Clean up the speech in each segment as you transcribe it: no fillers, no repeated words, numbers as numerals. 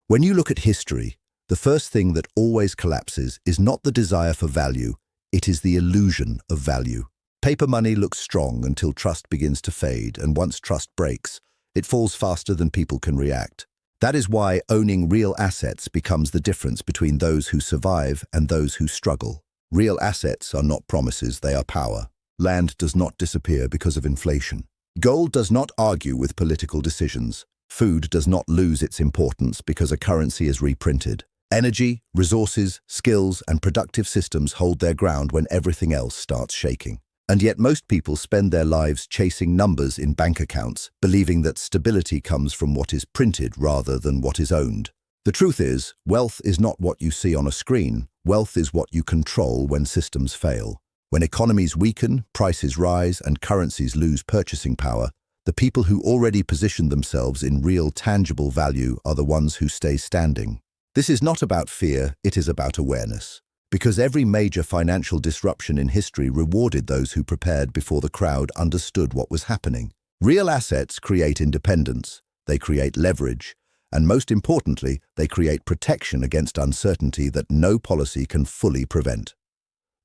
When you look at history, the first thing that always collapses is not the desire for value, it is the illusion of value. Paper money looks strong until trust begins to fade, and once trust breaks, it falls faster than people can react. That is why owning real assets becomes the difference between those who survive and those who struggle. Real assets are not promises, they are power. Land does not disappear because of inflation. Gold does not argue with political decisions. Food does not lose its importance because a currency is reprinted. Energy, resources, skills, and productive systems hold their ground when everything else starts shaking. And yet most people spend their lives chasing numbers in bank accounts, believing that stability comes from what is printed rather than what is owned. The truth is, wealth is not what you see on a screen. Wealth is what you control when systems fail. When economies weaken, prices rise, and currencies lose purchasing power, the people who already position themselves in real, tangible value are the ones who stay standing. This is not about fear, it is about awareness. Because every major financial disruption in history rewarded those who prepared before the crowd understood what was happening. Real assets create independence, they create leverage, and most importantly, they create protection against uncertainty that no policy can fully prevent.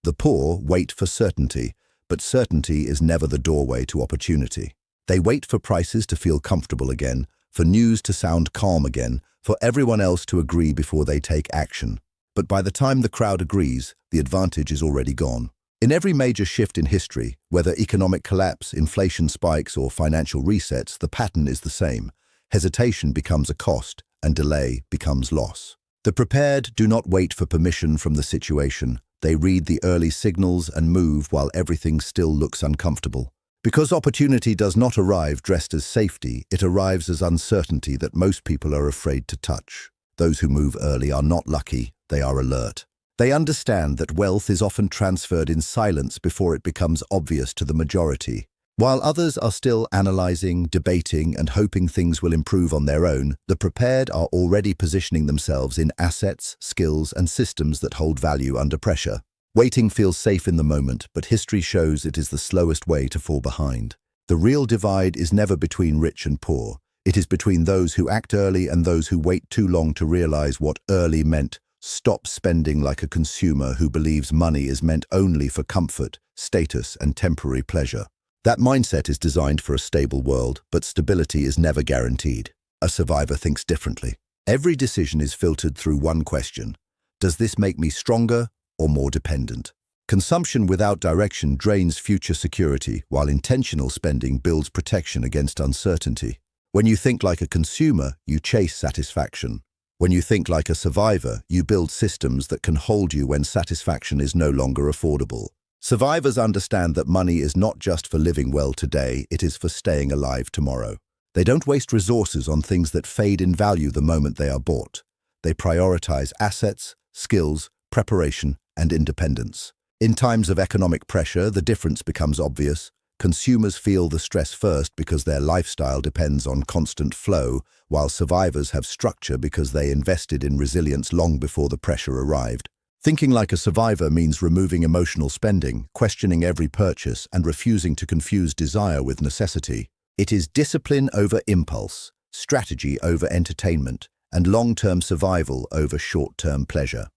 The poor wait for certainty, but certainty is never the doorway to opportunity. They wait for prices to feel comfortable again, for news to sound calm again, for everyone else to agree before they take action. But by the time the crowd agrees, the advantage is already gone. In every major shift in history, whether economic collapse, inflation spikes, or financial resets, the pattern is the same. Hesitation becomes a cost, and delay becomes loss. The prepared do not wait for permission from the situation. They read the early signals and move while everything still looks uncomfortable. Because opportunity does not arrive dressed as safety, it arrives as uncertainty that most people are afraid to touch. Those who move early are not lucky, they are alert. They understand that wealth is often transferred in silence before it becomes obvious to the majority. While others are still analyzing, debating, and hoping things will improve on their own, the prepared are already positioning themselves in assets, skills, and systems that hold value under pressure. Waiting feels safe in the moment, but history shows it is the slowest way to fall behind. The real divide is never between rich and poor. It is between those who act early and those who wait too long to realize what early meant. Stop spending like a consumer who believes money is meant only for comfort, status, and temporary pleasure. That mindset is designed for a stable world, but stability is never guaranteed. A survivor thinks differently. Every decision is filtered through one question: does this make me stronger or more dependent? Consumption without direction drains future security, while intentional spending builds protection against uncertainty. When you think like a consumer, you chase satisfaction. When you think like a survivor, you build systems that can hold you when satisfaction is no longer affordable. Survivors understand that money is not just for living well today, it is for staying alive tomorrow. They don't waste resources on things that fade in value the moment they are bought. They prioritize assets, skills, preparation, and independence. In times of economic pressure, the difference becomes obvious. Consumers feel the stress first because their lifestyle depends on constant flow, while survivors have structure because they invested in resilience long before the pressure arrived. Thinking like a survivor means removing emotional spending, questioning every purchase, and refusing to confuse desire with necessity. It is discipline over impulse, strategy over entertainment, and long-term survival over short-term pleasure.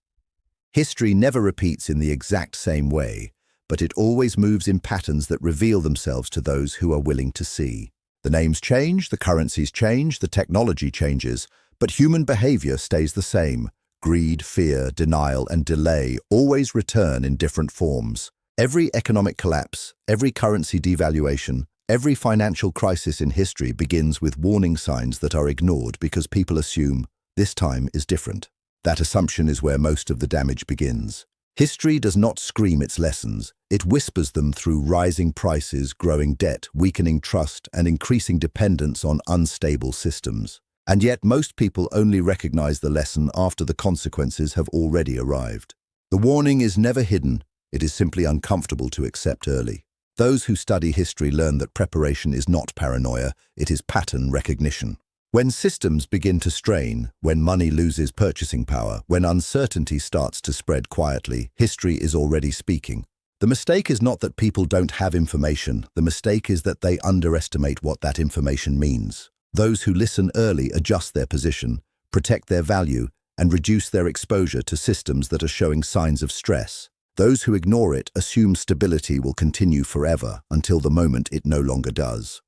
History never repeats in the exact same way, but it always moves in patterns that reveal themselves to those who are willing to see. The names change, the currencies change, the technology changes, but human behavior stays the same. Greed, fear, denial, and delay always return in different forms. Every economic collapse, every currency devaluation, every financial crisis in history begins with warning signs that are ignored because people assume this time is different. That assumption is where most of the damage begins. History does not scream its lessons. It whispers them through rising prices, growing debt, weakening trust, and increasing dependence on unstable systems. And yet most people only recognize the lesson after the consequences have already arrived. The warning is never hidden. It is simply uncomfortable to accept early. Those who study history learn that preparation is not paranoia, it is pattern recognition. When systems begin to strain, when money loses purchasing power, when uncertainty starts to spread quietly, history is already speaking. The mistake is not that people don't have information. The mistake is that they underestimate what that information means. Those who listen early adjust their position, protect their value, and reduce their exposure to systems that are showing signs of stress. Those who ignore it assume stability will continue forever until the moment it no longer does.